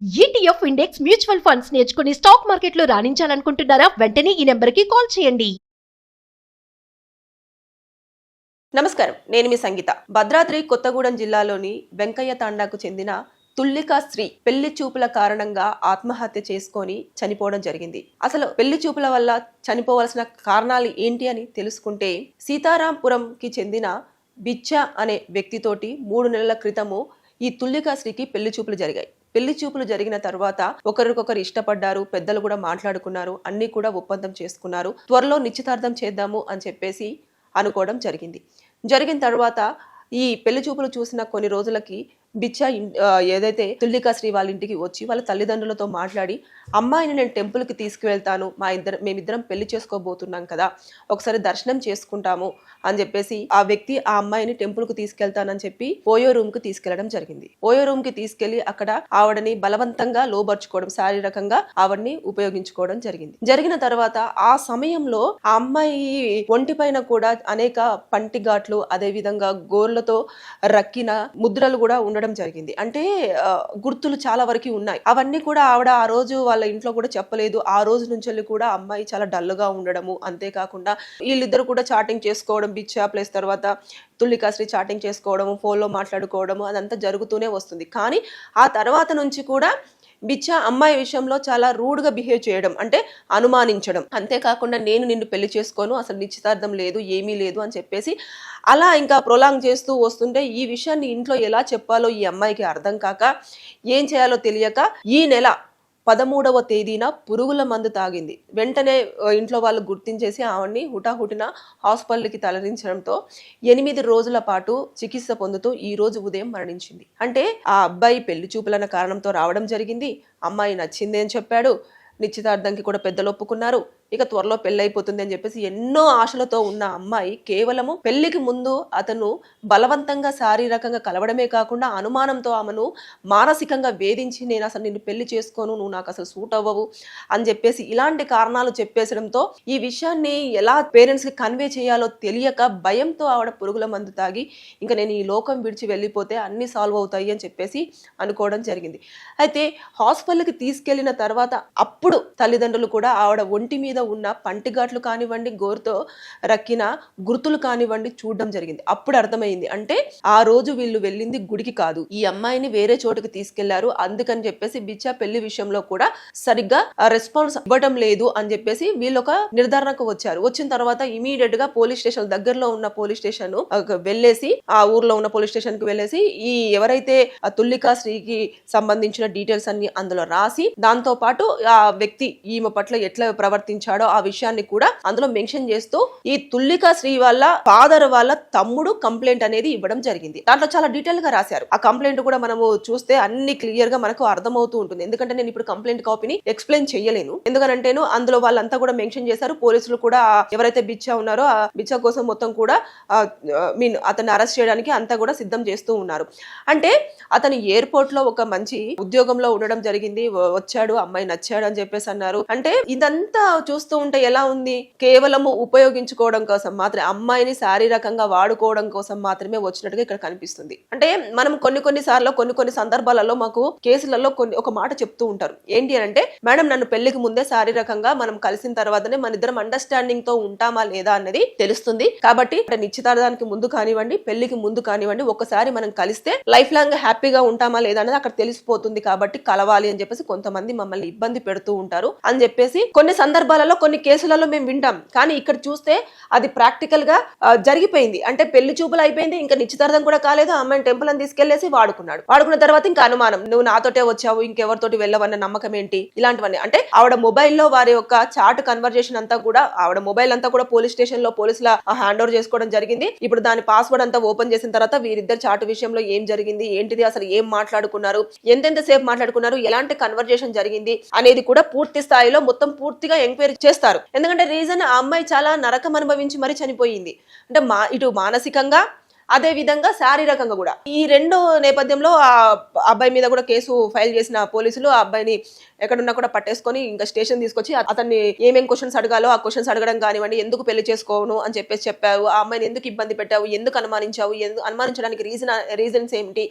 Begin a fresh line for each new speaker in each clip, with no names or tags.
ETF index mutual funds నేర్చుకుని stock మార్కెట్లో రాణించాలనుకుంటున్నారా? వెంటనే ఈ నెంబర్కి కాల్ చేయండి.
నమస్కారం, నేను మీ సంగీత. భద్రాద్రి కొత్తగూడెం జిల్లాలోని వెంకయ్య తాండాకు చెందిన తుల్లికా శ్రీ పెళ్లి చూపుల కారణంగా ఆత్మహత్య చేసుకొని చనిపోవడం జరిగింది. అసలు పెళ్లి చూపుల వల్ల చనిపోవలసిన కారణాలు ఏంటి అని తెలుసుకుంటే, సీతారాంపురంకి చెందిన బిచ్చ అనే వ్యక్తితోటి 3 నెలల క్రితము ఈ తుల్లికా శ్రీకి పెళ్లి చూపులు జరిగాయి. పెళ్లి చూపులు జరిగిన తర్వాత ఒకరికొకరు ఇష్టపడ్డారు, పెద్దలు కూడా మాట్లాడుకున్నారు, అన్ని కూడా ఒప్పందం చేసుకున్నారు. త్వరలో నిశ్చితార్థం చేద్దాము అని చెప్పేసి అనుకోవడం జరిగిన తర్వాత ఈ పెళ్లి చూపులు చూసిన కొన్ని రోజులకి బిచ్చ ఏదైతే తుల్లికా శ్రీ వాళ్ళ ఇంటికి వచ్చి వాళ్ళ తల్లిదండ్రులతో మాట్లాడి, అమ్మాయిని నేను టెంపుల్కి తీసుకువెళ్తాను, మేమిద్దరం పెళ్లి చేసుకోబోతున్నాం కదా, ఒకసారి దర్శనం చేసుకుంటాము అని చెప్పేసి ఆ వ్యక్తి ఆ అమ్మాయిని టెంపుల్కి తీసుకెళ్తానని చెప్పి ఓయో రూమ్కి తీసుకెళ్లడం జరిగింది. ఓయో రూమ్కి తీసుకెళ్లి అక్కడ ఆవిడని బలవంతంగా లోబర్చుకోవడం, శారీరకంగా ఆవిడని ఉపయోగించుకోవడం జరిగిన తర్వాత ఆ సమయంలో ఆ అమ్మాయి ఒంటి పైన కూడా అనేక పంటిఘాట్లు, అదే విధంగా గోర్లతో రక్కిన ముద్రలు కూడా ఉండడం జరిగింది. అంటే గుర్తులు చాలా వరకు ఉన్నాయి. అవన్నీ కూడా ఆవిడ ఆ రోజు వాళ్ళ ఇంట్లో కూడా చెప్పలేదు. ఆ రోజు నుంచి కూడా అమ్మాయి చాలా డల్గా ఉండడము, అంతేకాకుండా వీళ్ళిద్దరు కూడా చాటింగ్ చేసుకోవడం, బిచ్చా ప్లస్ తర్వాత తుల్లికాశ్రీ చాటింగ్ చేసుకోవడము, ఫోన్లో మాట్లాడుకోవడము, అదంతా జరుగుతూనే వస్తుంది. కానీ ఆ తర్వాత నుంచి కూడా బిచ్చ అమ్మాయి విషయంలో చాలా రూడ్గా బిహేవ్ చేయడం, అంటే అనుమానించడం, అంతేకాకుండా నేను నిన్ను పెళ్లి చేసుకోను, అసలు నిశ్చితార్థం లేదు, ఏమీ లేదు అని చెప్పేసి అలా ఇంకా ప్రొలాంగ్ చేస్తూ వస్తుంటే ఈ విషయాన్ని ఇంట్లో ఎలా చెప్పాలో ఈ అమ్మాయికి అర్థం కాక, ఏం చేయాలో తెలియక ఈ నెల 13వ తేదీన పురుగుల మందు తాగింది. వెంటనే ఇంట్లో వాళ్ళు గుర్తించేసి ఆవిడ్ని హుటాహుటిన హాస్పిటల్కి తరలించడంతో 8 రోజుల పాటు చికిత్స పొందుతూ ఈ రోజు ఉదయం మరణించింది. అంటే ఆ అబ్బాయి పెళ్లి చూపులన్న కారణంతో రావడం జరిగింది. అమ్మాయి నచ్చింది అని చెప్పాడు. నిశ్చితార్థంకి కూడా పెద్దలు ఒప్పుకున్నారు. ఇక త్వరలో పెళ్ళైపోతుంది అని చెప్పేసి ఎన్నో ఆశలతో ఉన్న అమ్మాయి కేవలము పెళ్లికి ముందు అతను బలవంతంగా శారీరకంగా కలవడమే కాకుండా అనుమానంతో ఆమెను మానసికంగా వేధించి, నేను అసలు నిన్ను పెళ్లి చేసుకోను, నువ్వు నాకు అసలు సూట్ అవ్వవు అని చెప్పేసి ఇలాంటి కారణాలు చెప్పేసడంతో ఈ విషయాన్ని ఎలా పేరెంట్స్కి కన్వే చేయాలో తెలియక భయంతో ఆవిడ పురుగుల మందు తాగి ఇంకా నేను ఈ లోకం విడిచి వెళ్ళిపోతే అన్ని సాల్వ్ అవుతాయి అని చెప్పేసి అనుకోవడం జరిగింది. అయితే హాస్పిటల్కి తీసుకెళ్లిన తర్వాత అప్పుడు తల్లిదండ్రులు కూడా ఆవిడ ఒంటి మీద ఉన్న పంటిఘాట్లు కానివ్వండి, గోరుతో రక్కిన గుర్తులు కానివ్వండి చూడడం జరిగింది. అప్పుడు అర్థమైంది, అంటే ఆ రోజు వీళ్ళు వెళ్ళింది గుడికి కాదు, ఈ అమ్మాయిని వేరే చోటుకి తీసుకెళ్లారు. అందుకని చెప్పేసి బిచ్చా పెళ్లి విషయంలో కూడా సరిగ్గా రెస్పాన్స్ ఇవ్వడం లేదు అని చెప్పేసి వీళ్ళు ఒక నిర్ధారణకు వచ్చారు. వచ్చిన తర్వాత ఇమీడియట్ గా పోలీస్ స్టేషన్, దగ్గరలో ఉన్న పోలీస్ స్టేషన్ వెళ్ళేసి, ఆ ఊర్లో ఉన్న పోలీస్ స్టేషన్ కి వెళ్ళేసి ఈ ఎవరైతే తుల్లికా శ్రీకి సంబంధించిన డీటెయిల్స్ అన్ని అందులో రాసి, దాంతో పాటు ఆ వ్యక్తి ఈమె పట్ల ఎట్లా ప్రవర్తించాడో ఆ విషయాన్ని కూడా అందులో మెన్షన్ చేస్తూ ఈ తుల్లికా శ్రీ వాళ్ళ ఫాదర్ వాళ్ళ తమ్ముడు కంప్లైంట్ అనేది ఇవ్వడం జరిగింది. దాంట్లో చాలా డీటెయిల్ గా రాశారు. ఆ కంప్లైంట్ కూడా మనము చూస్తే అన్ని క్లియర్ గా మనకు అర్థమవుతూ ఉంటుంది. ఎందుకంటే నేను ఇప్పుడు కంప్లైంట్ కాపీని ఎక్స్ప్లెయిన్ చేయలేను, ఎందుకంటేను అందులో వాళ్ళంతా కూడా మెన్షన్ చేశారు. పోలీసులు కూడా ఎవరైతే బిచ్చా ఉన్నారో ఆ బిచ్చా కోసం మొత్తం కూడా అతన్ని అరెస్ట్ చేయడానికి అంతా కూడా సిద్ధం చేస్తూ ఉన్నారు. అంటే అతను ఎయిర్పోర్ట్ లో ఒక మంచి ఉద్యోగంలో ఉండడం జరిగింది, వచ్చాడు, అమ్మాయి నచ్చాడు అని చెప్పేసి అన్నారు. అంటే ఇదంతా చూస్తూ ఉంటే ఎలా ఉంది, కేవలము ఉపయోగించుకోవడం కోసం మాత్రమే, అమ్మాయిని శారీరకంగా వాడుకోవడం కోసం మాత్రమే వచ్చినట్టుగా ఇక్కడ కనిపిస్తుంది. అంటే మనం కొన్ని సార్లు కొన్ని సందర్భాలలో మాకు కేసులలో ఒక మాట చెప్తూ ఉంటారు. ఏంటి అని అంటే, మేడం నన్ను పెళ్లికి ముందే శారీరకంగా మనం కలిసిన తర్వాతనే మన ఇద్దరం అండర్స్టాండింగ్ తో ఉంటామా లేదా అన్నది తెలుస్తుంది. కాబట్టి నిశ్చితార్థానికి ముందు కానివ్వండి, పెళ్లికి ముందు కానివ్వండి, ఒకసారి మనం కలిస్తే లైఫ్ లాంగ్ హ్యాపీగా ఉంటామా లేదా అనేది అక్కడ తెలిసిపోతుంది. కాబట్టి కలవాలి అని చెప్పేసి కొంతమంది మమ్మల్ని ఇబ్బంది పెడుతూ ఉంటారు అని చెప్పేసి కొన్ని సందర్భాలలో, కొన్ని కేసులలో మేము వింటాం. కానీ ఇక్కడ చూస్తే అది ప్రాక్టికల్ గా జరిగిపోయింది. అంటే పెళ్లి చూపులు అయిపోయింది, ఇంకా నిశ్చితార్థం కూడా కాలేదు, అమ్మాయిని టెంపుల్ అని తీసుకెళ్లేసి వాడుకున్న తర్వాత ఇంకా అనుమానం, నువ్వు నాతోటే వచ్చావు, ఇంకెవరితోటి వెళ్ళవన్న నమ్మకం ఏంటి, ఇలాంటివన్నీ. అంటే ఆవిడ మొబైల్లో వారి యొక్క చాట్ కన్వర్జేషన్ అంతా కూడా, ఆవిడ మొబైల్ అంతా కూడా పోలీస్ స్టేషన్ లో పోలీసుల హ్యాండ్ ఓవర్ చేసుకోవడం జరిగింది. ఇప్పుడు దాని పాస్వర్డ్ అంతా ఓపెన్ చేసిన తర్వాత వీరిద్దరు చాట్ విషయంలో ఏం జరిగింది, ఏంటిది, అసలు ఏం మాట్లాడుకున్నారు, ఎంతెంత సేపు మాట్లాడుకున్నారు, ఎలాంటి కన్వర్జేషన్ జరిగింది అనేది కూడా పూర్తి స్థాయిలో మొత్తం పూర్తిగా ఎంక్వైరీ చేస్తారు. ఎందుకంటే రీజన్, ఆ అమ్మాయి చాలా నరకం అనుభవించి మరి చనిపోయింది. అంటే ఇటు మానసికంగా అదే విధంగా శారీరకంగా కూడా. ఈ రెండు నేపథ్యంలో ఆ అబ్బాయి మీద కూడా కేసు ఫైల్ చేసిన పోలీసులు ఆ అబ్బాయిని ఎక్కడున్నా కూడా పట్టేసుకొని ఇంకా స్టేషన్ తీసుకొచ్చి అతన్ని ఏమేం క్వశ్చన్స్ అడగాలో ఆ క్వశ్చన్స్ అడగడం కానివ్వండి, ఎందుకు పెళ్లి చేసుకోను అని చెప్పేసి చెప్పావు, ఆ అమ్మాయిని ఎందుకు ఇబ్బంది పెట్టావు, ఎందుకు అనుమానించావు, అనుమానించడానికి రీజన్స్ ఏమిటి,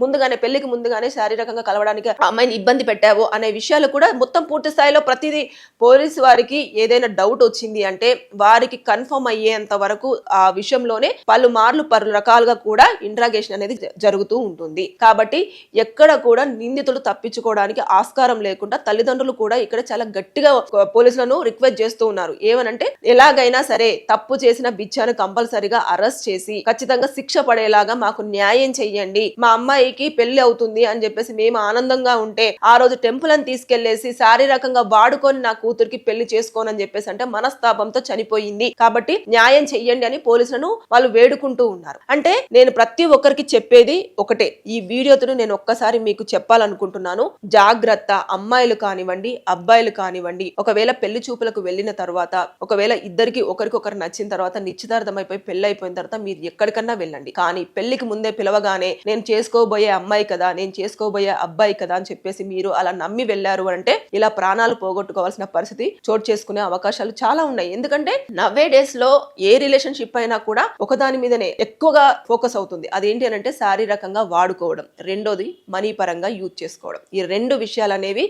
ముందుగానే పెళ్లికి ముందుగానే శారీరకంగా కలవడానికి ఆ అమ్మాయిని ఇబ్బంది పెట్టావు అనే విషయాలు కూడా మొత్తం పూర్తి స్థాయిలో ప్రతిదీ పోలీసు వారికి ఏదైనా డౌట్ వచ్చింది అంటే వారికి కన్ఫర్మ్ అయ్యేంత వరకు ఆ విషయంలోనే పలుమార్లు పలు రకాలుగా కూడా ఇంట్రాగేషన్ అనేది జరుగుతూ ఉంటుంది. కాబట్టి ఎక్కడ కూడా నిందితులు తప్పించుకోవడానికి ఆస్కారం లేకుండా తల్లిదండ్రులు కూడా ఇక్కడ చాలా గట్టిగా పోలీసులను రిక్వెస్ట్ చేస్తూ ఉన్నారు. ఏమనంటే ఎలాగైనా సరే తప్పు చేసిన బిచ్చాను కంపల్సరిగా అరెస్ట్ చేసి ఖచ్చితంగా శిక్ష పడేలాగా మాకు న్యాయం చెయ్యండి. మా అమ్మాయికి పెళ్లి అవుతుంది అని చెప్పేసి మేము ఆనందంగా ఉంటే ఆ రోజు టెంపుల్ అని తీసుకెళ్లేసి శారీరకంగా వాడుకొని నా కూతురికి పెళ్లి చేసుకోనని చెప్పేసి అంటే మనస్తాపంతో చనిపోయింది. కాబట్టి న్యాయం చెయ్యండి అని పోలీసులను వాళ్ళు వేడుకుంటూ ఉన్నారు. అంటే నేను ప్రతి ఒక్కరికి చెప్పేది ఒకటే, ఈ వీడియోతో నేను ఒక్కసారి మీకు చెప్పాలనుకుంటున్నాను. జాగ్రత్త, అమ్మాయిలు కానివ్వండి అబ్బాయిలు కానివ్వండి, ఒకవేళ పెళ్లి చూపులకు వెళ్ళిన తర్వాత ఒకవేళ ఇద్దరికి ఒకరికొకరు నచ్చిన తర్వాత నిశ్చితార్థం అయిపోయి పెళ్లి అయిపోయిన తర్వాత మీరు ఎక్కడికన్నా వెళ్ళండి. కానీ పెళ్లికి ముందే పిలవగానే నేను చేసుకోబోయే అమ్మాయి కదా, నేను చేసుకోబోయే అబ్బాయి కదా అని చెప్పేసి మీరు అలా నమ్మి వెళ్ళారు అంటే ఇలా ప్రాణాలు పోగొట్టుకోవాల్సిన పరిస్థితి చోటు చేసుకునే అవకాశాలు చాలా ఉన్నాయి. ఎందుకంటే నవ్వే డేస్ లో ఏ రిలేషన్షిప్ అయినా కూడా ఒకదాని మీదనే ఎక్కువగా ఫోకస్ అవుతుంది. అదేంటి అని అంటే శారీరకంగా వాడుకోవడం, రెండోది మనీ పరంగా యూజ్ చేసుకోవడం. ఈ రెండు విషయాలు అనేవి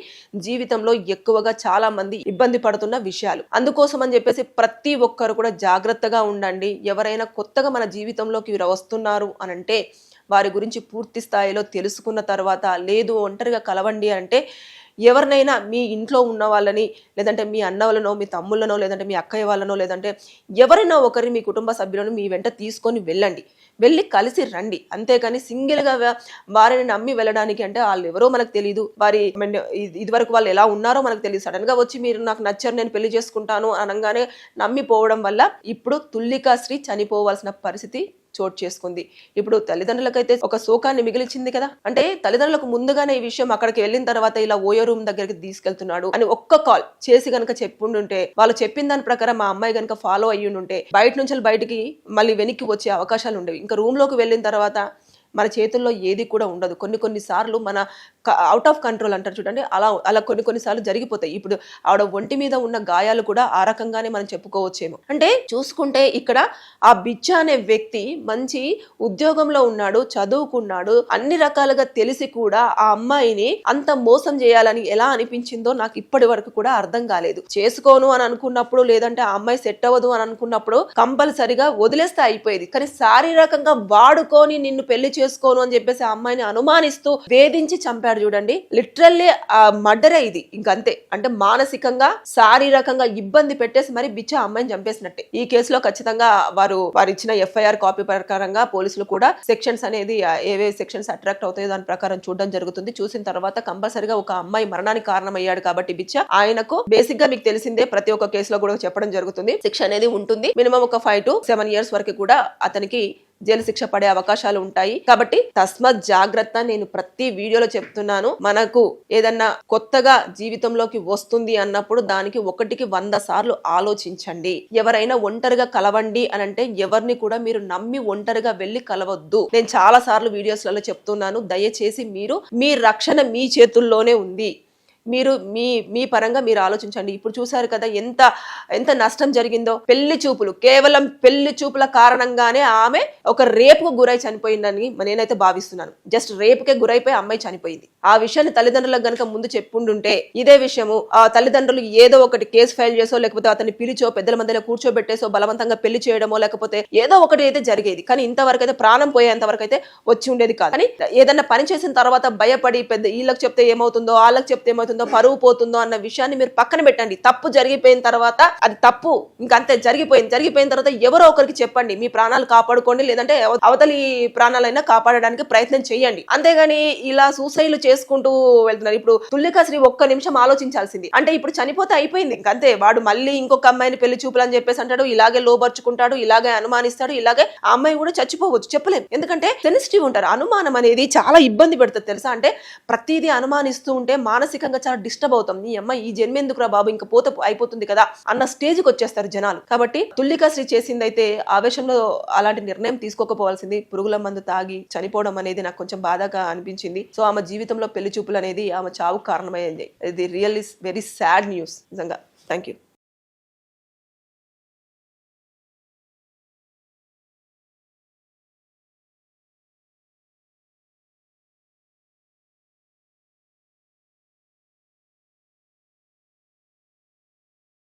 జీవితంలో ఎక్కువగా చాలా మంది ఇబ్బంది పడుతున్న విషయాలు. అందుకోసం అని చెప్పేసి ప్రతి ఒక్కరు కూడా జాగ్రత్తగా ఉండండి. ఎవరైనా కొత్తగా మన జీవితంలోకి వస్తున్నారు అని అంటే వారి గురించి పూర్తి స్థాయిలో తెలుసుకున్న తర్వాత, లేదు ఒంటరిగా కలవండి అంటే ఎవరినైనా మీ ఇంట్లో ఉన్న వాళ్ళని, లేదంటే మీ అన్న వాళ్ళనో మీ తమ్ముళ్ళనో లేదంటే మీ అక్కయ్య వాళ్ళనో లేదంటే ఎవరైనా ఒకరి మీ కుటుంబ సభ్యులను మీ వెంట తీసుకొని వెళ్ళండి, వెళ్ళి కలిసి రండి. అంతేకాని సింగిల్గా వారిని నమ్మి వెళ్ళడానికి అంటే వాళ్ళు ఎవరో మనకు తెలియదు, వారి ఇదివరకు వాళ్ళు ఎలా ఉన్నారో మనకు తెలియదు. సడన్ గా వచ్చి మీరు నాకు నచ్చారు నేను పెళ్లి చేసుకుంటాను అనగానే నమ్మిపోవడం వల్ల ఇప్పుడు తుల్లికా శ్రీ చనిపోవాల్సిన పరిస్థితి చోటు చేసుకుంది. ఇప్పుడు తల్లిదండ్రులకైతే ఒక శోకాన్ని మిగిలిచింది కదా. అంటే తల్లిదండ్రులకు ముందుగానే ఈ విషయం అక్కడికి వెళ్ళిన తర్వాత ఇలా ఓయో రూమ్ దగ్గరికి తీసుకెళ్తున్నాడు అని ఒక్క కాల్ చేసి గనక చెప్పుండుంటే, వాళ్ళు చెప్పిన దాని ప్రకారం మా అమ్మాయి గనక ఫాలో అయ్యుంటే బయట నుంచి బయటికి మళ్ళీ వెనక్కి వచ్చే అవకాశాలు ఉండేవి. ఇంకా రూమ్ లోకి వెళ్ళిన తర్వాత మన చేతుల్లో ఏది కూడా ఉండదు. కొన్ని సార్లు మన అవుట్ ఆఫ్ కంట్రోల్ అంటారు చూడండి, అలా కొన్ని సార్లు జరిగిపోతాయి. ఇప్పుడు ఆవిడ ఒంటి మీద ఉన్న గాయాలు కూడా ఆ రకంగానే మనం చెప్పుకోవచ్చేమో. అంటే చూసుకుంటే ఇక్కడ ఆ బిచ్చ అనే వ్యక్తి మంచి ఉద్యోగంలో ఉన్నాడు, చదువుకున్నాడు, అన్ని రకాలుగా తెలిసి కూడా ఆ అమ్మాయిని అంత మోసం చేయాలని ఎలా అనిపించిందో నాకు ఇప్పటి వరకు కూడా అర్థం కాలేదు. చేసుకోను అని అనుకున్నప్పుడు, లేదంటే ఆ అమ్మాయి సెట్ అవ్వదు అని అనుకున్నప్పుడు కంపల్సరిగా వదిలేస్తే అయిపోయేది. కానీ శారీరకంగా వాడుకొని నిన్ను పెళ్లి చేసుకోను అని చెప్పేసి ఆ అమ్మాయిని అనుమానిస్తూ వేధించి చంపాడు చూడండి. లిటరల్లీ మర్డరే ఇది. ఇంకంతే. అంటే మానసికంగా శారీరకంగా ఇబ్బంది పెట్టేసి మరి బిచ్చ అమ్మాయిని చంపేసినట్టే. ఈ కేసులో ఖచ్చితంగా వారు ఇచ్చిన ఎఫ్ఐఆర్ కాపీ ప్రకారంగా పోలీసులు కూడా సెక్షన్స్ అనేది ఏవే సెక్షన్స్ అట్రాక్ట్ అవుతాయో దాని ప్రకారం చూడడం జరుగుతుంది. చూసిన తర్వాత కంపల్సరిగా ఒక అమ్మాయి మరణానికి కారణమయ్యాడు కాబట్టి బిచ్చ ఆయనకు బేసిక్ గా మీకు తెలిసిందే ప్రతి ఒక్క కేసులో కూడా చెప్పడం జరుగుతుంది, శిక్ష అనేది ఉంటుంది. మినిమం ఒక 5 to 7 years వరకు కూడా అతనికి జైలు శిక్ష పడే అవకాశాలు ఉంటాయి. కాబట్టి తస్మాత్ జాగ్రత్త. నేను ప్రతి వీడియోలో చెప్తున్నాను, మనకు ఏదన్నా కొత్తగా జీవితంలోకి వస్తుంది అన్నప్పుడు దానికి 1కి 100 సార్లు ఆలోచించండి. ఎవరైనా ఒంటరిగా కలవండి అని అంటే ఎవరిని కూడా మీరు నమ్మి ఒంటరిగా వెళ్ళి కలవద్దు. నేను చాలా సార్లు వీడియోస్లలో చెప్తున్నాను, దయచేసి మీరు మీ రక్షణ మీ చేతుల్లోనే ఉంది. మీరు మీ పరంగా మీరు ఆలోచించండి. ఇప్పుడు చూసారు కదా ఎంత నష్టం జరిగిందో. పెళ్లి చూపులు, కేవలం పెళ్లి చూపుల కారణంగానే ఆమె ఒక రేపుకు గురై చనిపోయిందని నేనైతే భావిస్తున్నాను. జస్ట్ రేపుకే గురైపోయి అమ్మాయి చనిపోయింది. ఆ విషయాన్ని తల్లిదండ్రులకు గనక ముందు చెప్పుండుంటే ఇదే విషయము ఆ తల్లిదండ్రులు ఏదో ఒకటి కేసు ఫైల్ చేసో, లేకపోతే అతన్ని పిలిచో పెద్దల మధ్యలో కూర్చోబెట్టేసో బలవంతంగా పెళ్లి చేయడమో, లేకపోతే ఏదో ఒకటి అయితే జరిగేది. కానీ ఇంతవరకు అయితే ప్రాణం పోయేంత వరకు అయితే వచ్చి ఉండేది కాదు. కానీ ఏదన్నా పని చేసిన తర్వాత భయపడి పెద్ద వీళ్ళకి చెప్తే ఏమవుతుందో, వాళ్ళకి చెప్తే ఏమవుతుందో, పరువు పోతుందో అన్న విషయాన్ని మీరు పక్కన పెట్టండి. తప్పు జరిగిపోయిన తర్వాత అది తప్పు, ఇంకంతే జరిగిపోయిన తర్వాత ఎవరో ఒకరికి చెప్పండి. మీ ప్రాణాలు కాపాడుకోండి, లేదంటే అవతలి ప్రాణాలైనా కాపాడడానికి ప్రయత్నం చేయండి. అంతేగాని ఇలా సూసైడ్లు చేసుకుంటూ వెళ్తున్నారు. ఇప్పుడు తుల్లికా శ్రీ 1 నిమిషం ఆలోచించాల్సింది. అంటే ఇప్పుడు చనిపోతే అయిపోయింది, ఇంకంతే. వాడు మళ్ళీ ఇంకొక అమ్మాయిని పెళ్లి చూపులు అని చెప్పేసి అంటాడు, ఇలాగే లోబర్చుకుంటాడు, ఇలాగే అనుమానిస్తాడు, ఇలాగే ఆ అమ్మాయి కూడా చచ్చిపోవచ్చు, చెప్పలేం. ఎందుకంటే సెన్సిటివ్ ఉంటారు. అనుమానం అనేది చాలా ఇబ్బంది పెడుతుంది తెలుసా. అంటే ప్రతిదీ అనుమానిస్తూ ఉంటే మానసికంగా చాలా డిస్టర్బ్ అవుతాం. ఈ అమ్మాయి ఈ జన్మ ఎందుకురా బాబు, ఇంకా పోతే అయిపోతుంది కదా అన్న స్టేజ్కి వచ్చేస్తారు జనాలు. కాబట్టి తుల్లికాశ్రీ చేసిందైతే ఆవేశంలో అలాంటి నిర్ణయం తీసుకోకపోవాల్సింది. పురుగుల మందు తాగి చనిపోవడం అనేది నాకు కొంచెం బాధగా అనిపించింది. సో ఆమె జీవితంలో పెళ్లి చూపులు అనేది ఆమె చావుకు కారణమైంది. ఇది రియల్లీ వెరీ సాడ్ న్యూస్ నిజంగా. Thank you.